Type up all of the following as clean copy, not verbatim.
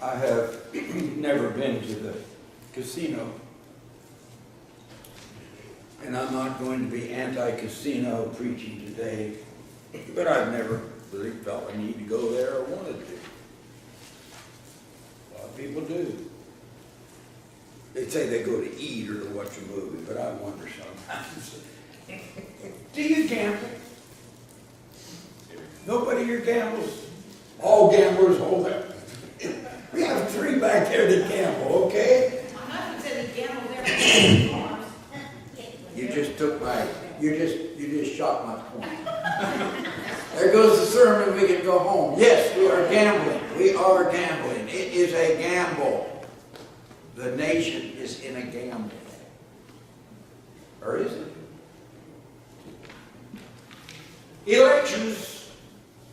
I have never been to the casino, and I'm not going to be anti-casino preaching today, but I've never really felt I need to go there or wanted to. A lot of people do. They say they go to eat or to watch a movie, but I wonder sometimes. Do you gamble? Nobody here gambles? All gamblers hold up. We have three back there that gamble, okay? My husband said he gambled there. You just took my, you just shot my point. There goes the sermon, we can go home. Yes, we are gambling. We are gambling. It is a gamble. The nation is in a gamble. Or is it? Elections,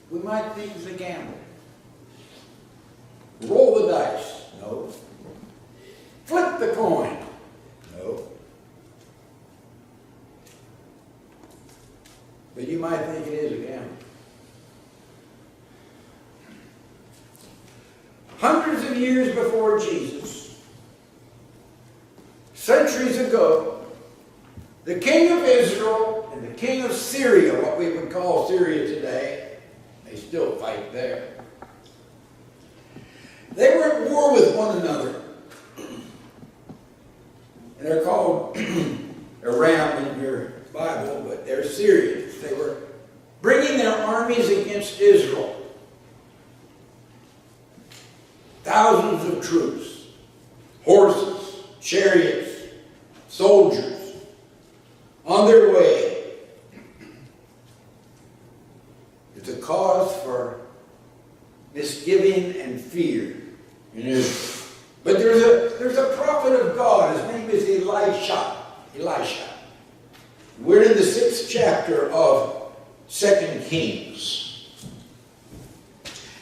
we might think is a gamble. Roll the dice. No. Flip the coin. No. But you might think it is a gamble. Hundreds of years before Jesus, centuries ago, the king of Israel and the king of Syria, what we would call Syria today, they still fight there. They were at war with one another. And they're called Aram in your Bible, but they're Syrians. They were bringing their armies against Israel. Thousands of troops, horses, chariots, soldiers, on their way. It's a cause for misgiving and fear in Israel. But there's a prophet of God. His name is Elisha. We're in the 6th chapter of 2 Kings.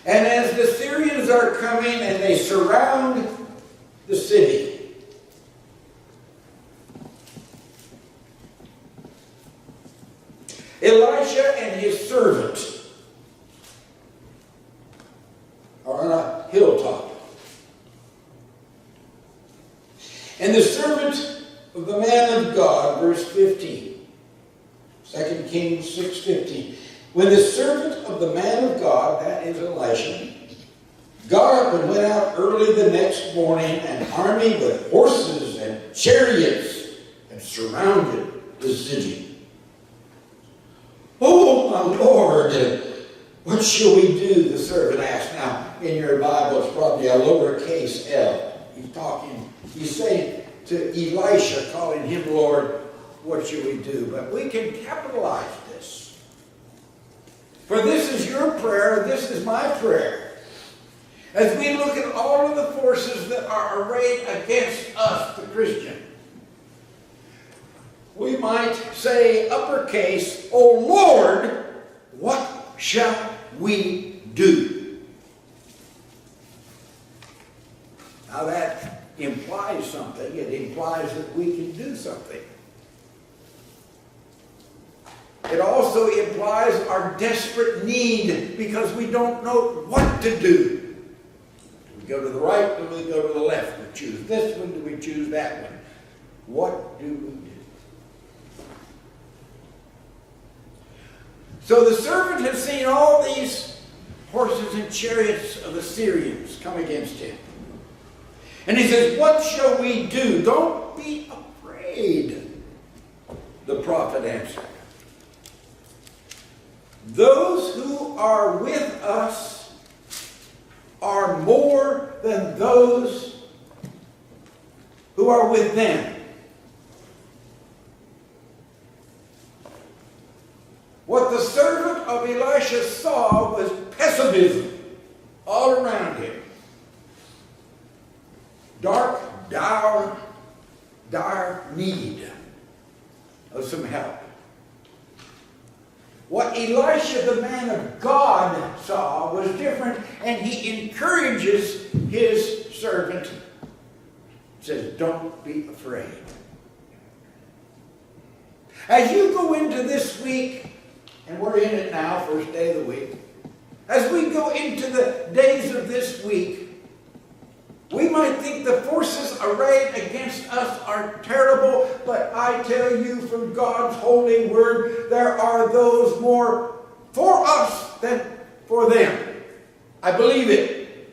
And as the Syrians are coming and they surround the city, Elisha and his servant are on a hilltop. And the servant of the man of God, verse 15, 2 Kings 6:15. When the servant of the man of God, that is Elisha, got up and went out early the next morning, an army with horses and chariots had surrounded the city. "Oh, my Lord, what shall we do?" the servant asked. Now, in your Bible, it's probably a lowercase L. He's saying to Elisha, calling him Lord, what shall we do? But we can capitalize this. For this is your prayer, this is my prayer. As we look at all of the forces that are arrayed against us, the Christian, we might say, uppercase, "O Lord, what shall we do?" Now that implies something. It implies that we can do something. It also implies our desperate need because we don't know what to do. Do we go to the right or do we go to the left? Do we choose this one? Do we choose that one? What do we do? So the servant has seen all these horses and chariots of the Syrians come against him. And he says, "What shall we do?" "Don't be afraid," the prophet answered. "Those who are with us are more than those who are with them." What the servant of Elisha saw was pessimism all around him. Dark, dire need of some help. What Elisha, the man of God, saw was different, and he encourages his servant. He says, "Don't be afraid." As you go into this week, and we're in it now, first day of the week, as we go into the days of this week, might think the forces arrayed against us are terrible, but I tell you from God's holy word, there are those more for us than for them. I believe it.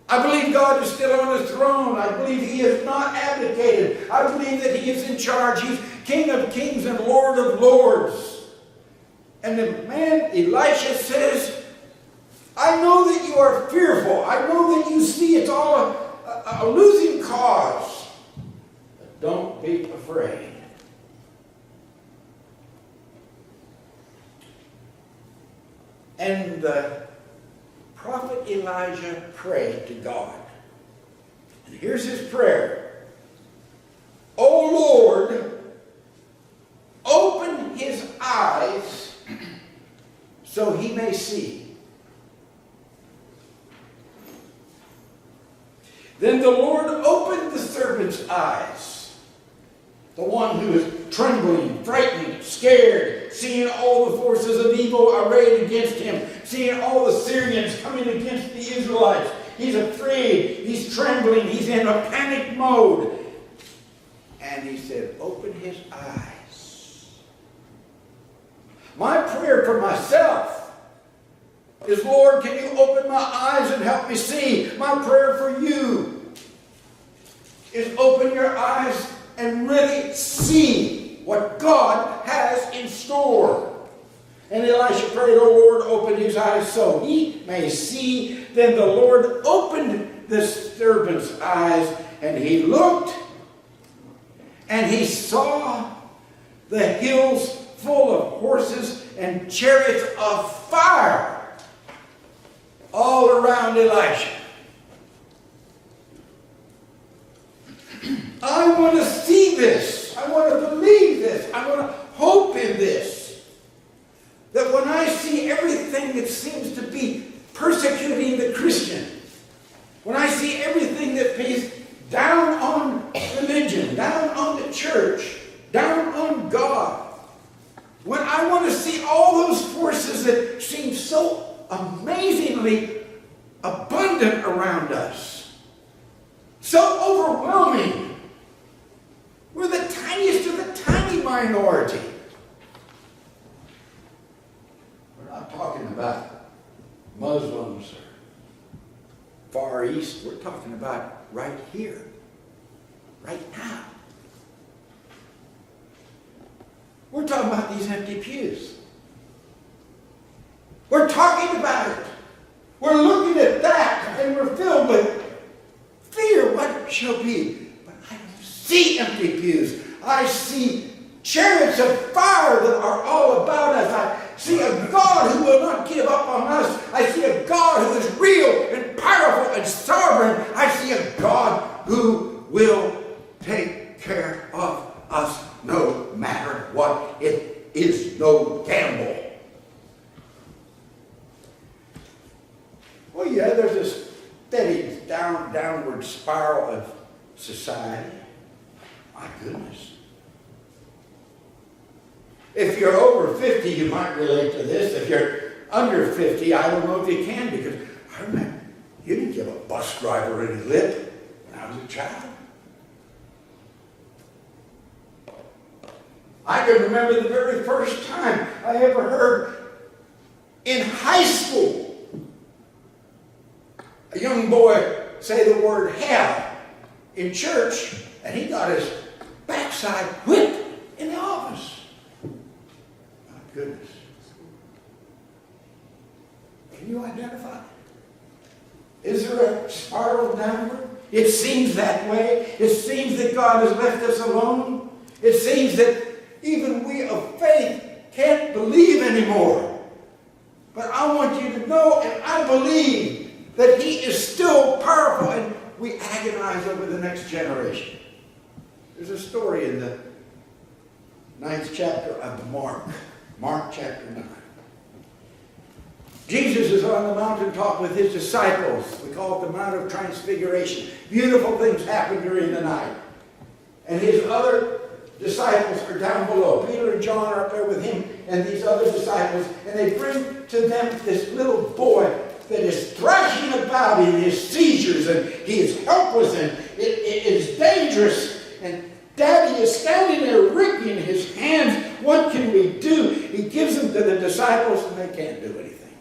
I believe God is still on his throne. I believe he has not abdicated. I believe that he is in charge. He's King of kings and Lord of lords. And the man Elisha says, I know that you are fearful. I know that you see it's all a losing cause. But don't be afraid. And the prophet Elijah prayed to God. And here's his prayer. O Lord, open his eyes so he may see. Then the Lord opened the servant's eyes, the one who is trembling, frightened, scared, seeing all the forces of evil arrayed against him, seeing all the Syrians coming against the Israelites. He's afraid, he's trembling, he's in a panic mode. And he said, open his eyes. My prayer for myself is, Lord, can you open my eyes and help me see? My prayer for you is open your eyes and really see what God has in store. And Elisha prayed, O Lord, open his eyes so he may see. Then the Lord opened the servant's eyes, and he looked, and he saw the hills full of horses and chariots of fire all around Elisha. I want to see this. I want to believe this. I want to hope in this. That when I see everything that seems to be persecuting the Christian, when I see everything that pays down on religion, down on the church, down on God, when I want to see all those forces that seem so amazingly abundant around us, so overwhelming, we're the tiniest of the tiny minority. We're not talking about Muslims or Far East. We're talking about right here, right now. We're talking about these empty pews. We're talking about it. We're looking at that and we're filled with fear. What shall be? But I don't see empty pews. I see chariots of fire that are all about us. I see a God who will not give up on us. I see a God who is real and powerful and sovereign. I see a God who will take care of us no matter what. It is no gamble. Well, yeah, there's this steady downward spiral of society. My goodness. If you're over 50, you might relate to this. If you're under 50, I don't know if you can, because I remember you didn't give a bus driver any lip when I was a child. I can remember the very first time I ever heard in high school a young boy say the word hell in church, and he got his backside whipped in the office. My goodness. Can you identify? Is there a spiral downward? It seems that way. It seems that God has left us alone. It seems that even we of faith can't believe anymore. But I want you to know, and I believe, that he is still powerful, and we agonize over the next generation. There's a story in the 9th chapter of Mark chapter 9. Jesus is on the mountaintop with his disciples. We call it the Mount of Transfiguration. Beautiful things happen during the night. And his other disciples are down below. Peter and John are up there with him and these other disciples, and they bring to them this little boy that is thrashing about in his seizures, and he is helpless, and it is dangerous. And Daddy is standing there wringing his hands. What can we do? He gives them to the disciples, and they can't do anything.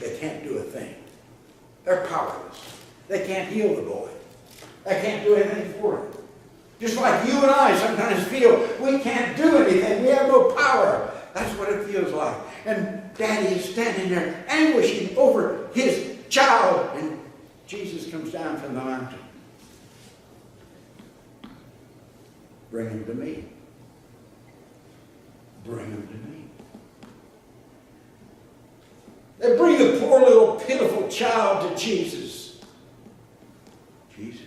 They can't do a thing. They're powerless. They can't heal the boy. They can't do anything for him. Just like you and I sometimes feel we can't do anything. We have no power. That's what it feels like. And Daddy is standing there anguishing over his child. And Jesus comes down from the mountain. Bring him to me. Bring him to me. They bring the poor little pitiful child to Jesus. Jesus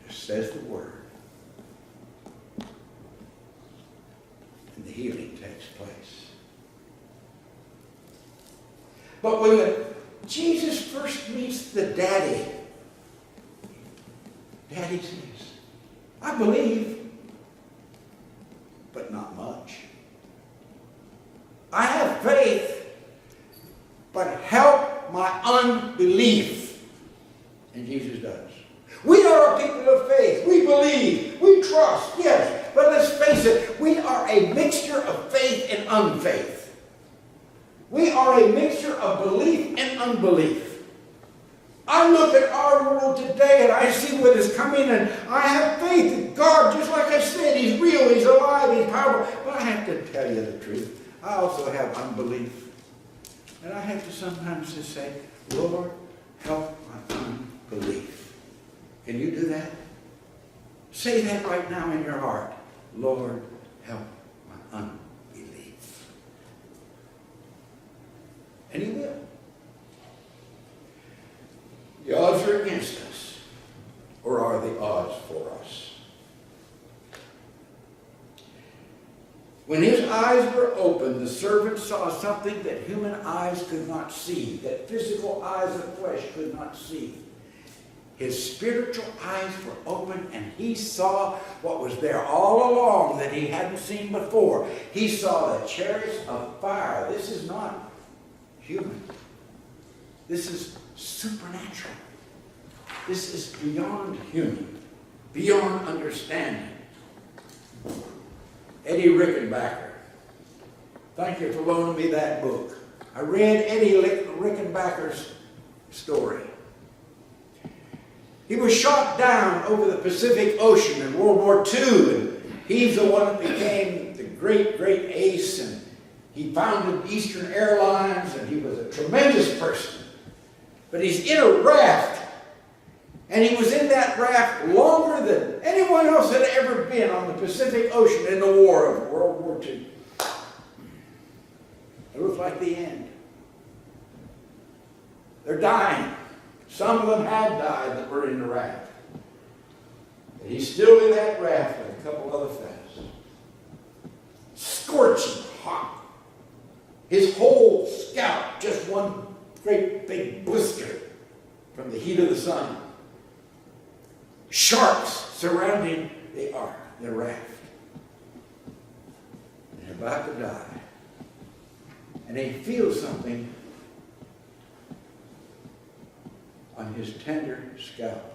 just says the word. And the healing takes place. But when Jesus first meets the daddy, Daddy says, I believe, but not much. I have faith, but help my unbelief. And Jesus does. We are a people of faith. We believe. We trust. Yes. But let's face it. We are a mixture of faith and unfaith. We are a mixture of belief and unbelief. I look at our world today and I see what is coming, and I have faith in God, just like I said. He's real, He's alive, He's powerful. But I have to tell you the truth. I also have unbelief. And I have to sometimes just say, Lord, help my unbelief. Can you do that? Say that right now in your heart. Lord, help my unbelief. And He will. The odds are against us, or are the odds for us? When his eyes were opened, the servant saw something that human eyes could not see, that physical eyes of flesh could not see. His spiritual eyes were open, and he saw what was there all along that he hadn't seen before. He saw the chariots of fire. This is not human. This is supernatural. This is beyond human, beyond understanding. Eddie Rickenbacker. Thank you for loaning me that book. I read Eddie Rickenbacker's story. He was shot down over the Pacific Ocean in World War II, and he's the one that became the great, great ace, and he founded Eastern Airlines, and he was a tremendous person. But he's in a raft, and he was in that raft longer than anyone else had ever been on the Pacific Ocean in the war of World War II. It looked like the end. They're dying. Some of them had died that were in the raft. But he's still in that raft with a couple other fellas. Scorching hot. His whole scalp just one great big blister from the heat of the sun. Sharks surrounding the ark, the raft. And they're about to die. And he feels something on his tender scalp.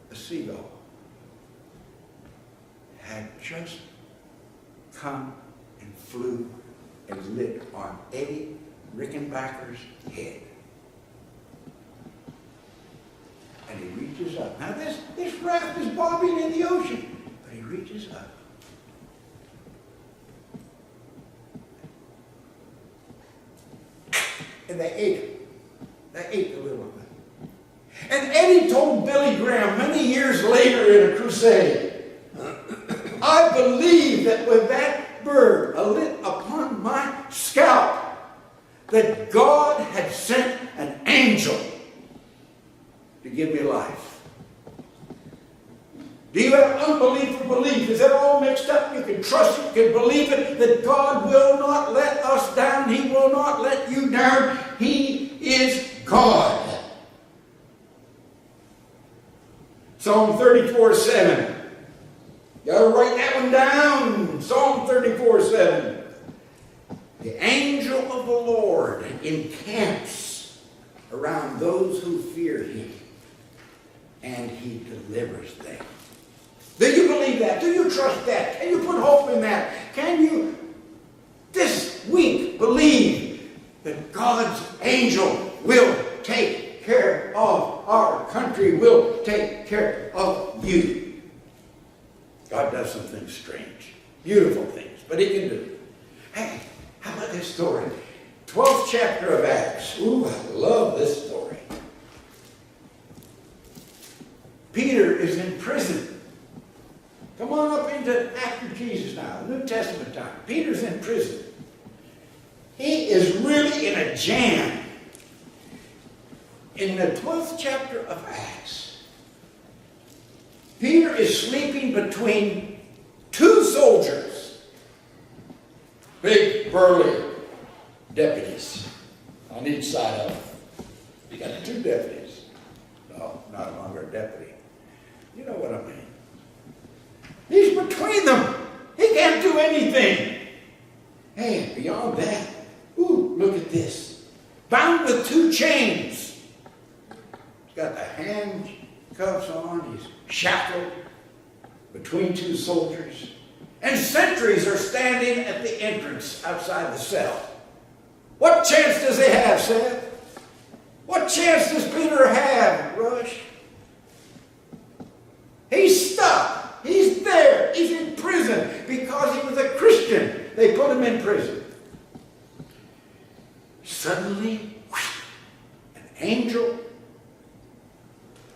A seagull had just come and flew and lit on Eddie Rickenbacker's head. And he reaches up. Now this raft is bobbing in the ocean, but he reaches up. And they ate it. They ate the little thing. And Eddie told Billy Graham many years later in a crusade, I believe that with that bird lit upon my scalp, that God had sent an angel to give me life. Do you have unbelief or belief? Is that all mixed up? You can trust it, you can believe it, that God will not let us down. He will not let you down. He is God. Psalm 34:7. You got to write that one down. Psalm 34:7. The angel of the Lord encamps around those who fear him, and he delivers them. Do you believe that? Do you trust that? Can you put hope in that? Can you this week believe that God's angel will take care of our country, will take care of you? God does some things strange, beautiful things, but he can do it. Hey, how about this story? 12th chapter of Acts. Ooh, I love this story. Peter is in prison. Come on up into after Jesus now, New Testament time. Peter's in prison. He is really in a jam. In the 12th chapter of Acts, Peter is sleeping between two soldiers, big, burly deputies on each side of him. You got two deputies. No, not longer a deputy. You know what I mean. He's between them. He can't do anything. Hey, beyond that, ooh, look at this. Bound with two chains. He's got the handcuffs on. He's shackled between two soldiers. And sentries are standing at the entrance outside the cell. What chance does he have, Seth? What chance does Peter have, Rush? He's stuck. He's there. He's in prison because he was a Christian. They put him in prison. Suddenly, an angel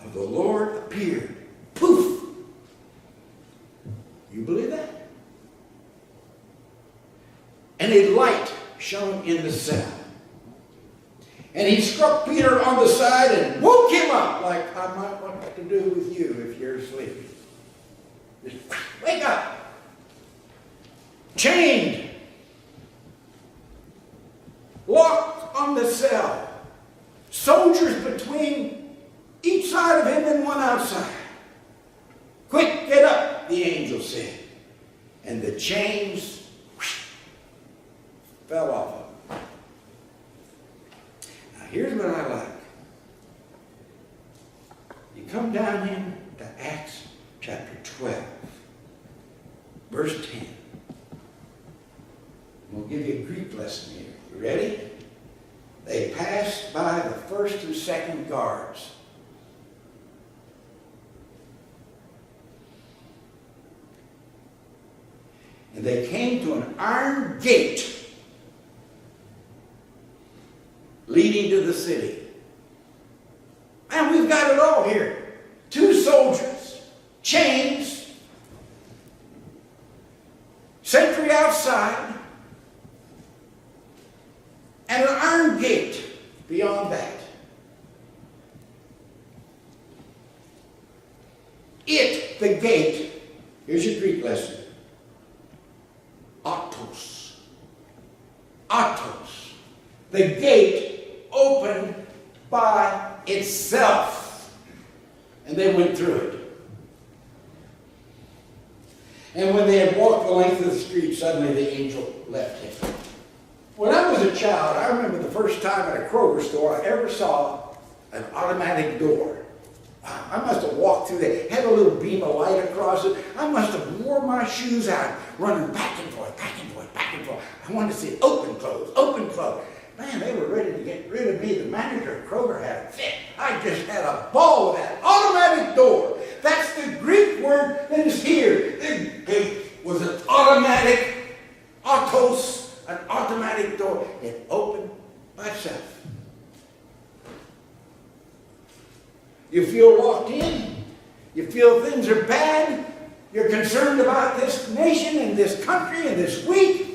of the Lord appeared. Poof! You believe that? And a light shone in the cell. And he struck Peter on the side and woke him up, like I might want to do with you if you're sleeping. Just wake up. Chained. Locked on the cell. Soldiers between each side of him and one outside. Quick, get up, the angel said. And the chains fell off of him. Now here's what I like. You come down into Acts chapter 12, verse 10. We'll give you a Greek lesson here. You ready? They passed by the first and second guards. And they came to an iron gate leading to the city. And we've got it all here. Two soldiers, chains, sentry outside, and an iron gate beyond that. It, the gate, here's your Greek lesson. Autos. Autos. The gate opened by itself. And they went through it. And when they had walked the length of the street, suddenly the angel left him. When I was a child, I remember the first time at a Kroger store I ever saw an automatic door. Wow, I must have walked through there, had a little beam of light across it. I must have wore my shoes out, running back and forth, back and forth, back and forth. I wanted to see open, close, open, close. Man, they were ready to get rid of me. The manager at Kroger had a fit. I just had a ball with that automatic door. That's the Greek word that is here. The gate was an automatic, autos, an automatic door. It opened by itself. You feel locked in. You feel things are bad. You're concerned about this nation and this country and this week.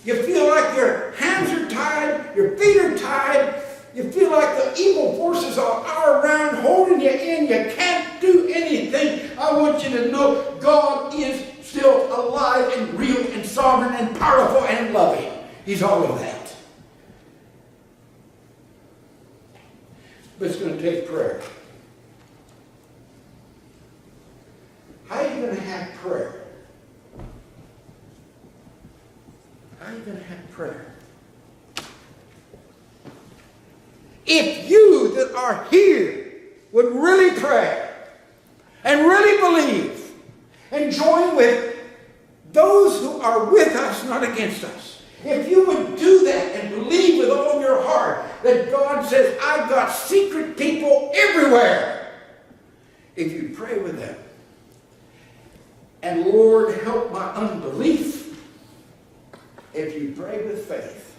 You feel like your hands are tied, your feet are tied. You feel like the evil forces are around holding you in. You can't do anything. I want you to know God is still alive and real and sovereign and powerful and loving. He's all of that. But it's going to take prayer. How are you going to have prayer if you that are here would really pray and really believe and join with those who are with us, not against us. If you would do that and believe with all your heart that God says, I've got secret people everywhere. If you pray with them, and Lord, help my unbelief. If you pray with faith,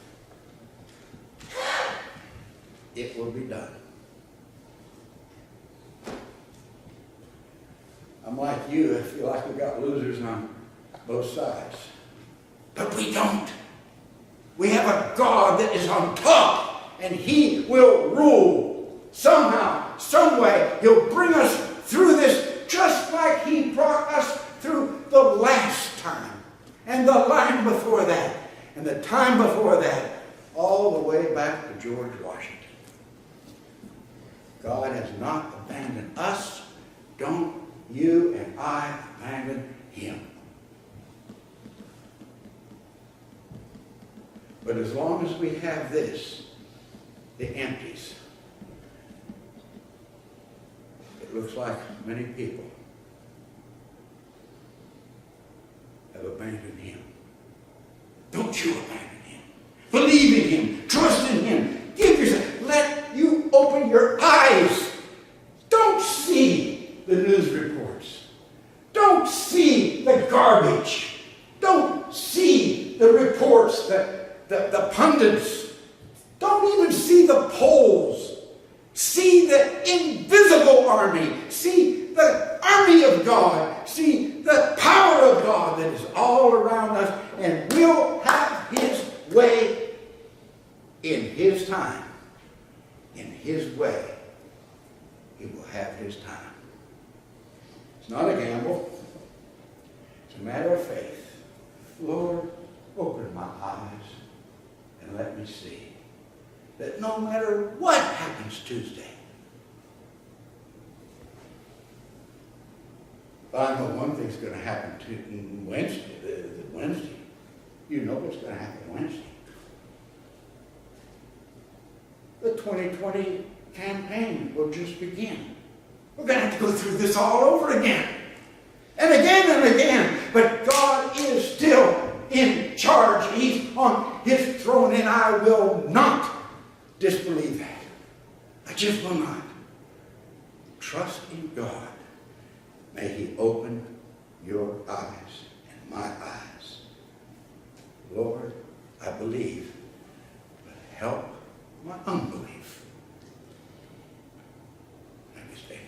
it will be done. I'm like you, I feel like we've got losers on both sides. But we don't. We have a God that is on top, and He will rule. Somehow, some way, He'll bring us through this just like He brought us through the last time, and the line before that, and the time before that, all the way back to George Washington. God has not abandoned us. Don't you and I abandon Him. But as long as we have this, the empties, it looks like many people have abandoned Him. Don't you abandon Him. Believe in Him. Trust in Him. Give yourself. Let you open your eyes. Don't see the news reports. Don't see the garbage. Don't see the reports, the pundits. Don't even see the polls. See the invisible army. See the army of God. See the power of God that is all around us, and we'll have His way in His time. In His way, He will have His time. It's not a gamble. It's a matter of faith. Lord, open my eyes and let me see that no matter what happens Tuesday, but I know one thing's going to happen Wednesday. You know what's going to happen Wednesday. The 2020 campaign will just begin. We're going to have to go through this all over again. And again and again. But God is still in charge. He's on His throne, and I will not disbelieve that. I just will not. Trust in God. May He open your eyes and my eyes. Lord, I believe, but help my unbelief. Let me stand.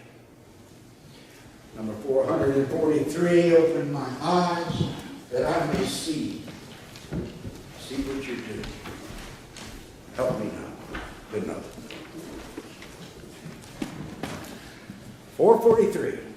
Number 443, open my eyes that I may see. See what you do. Help me now. Good enough. 443.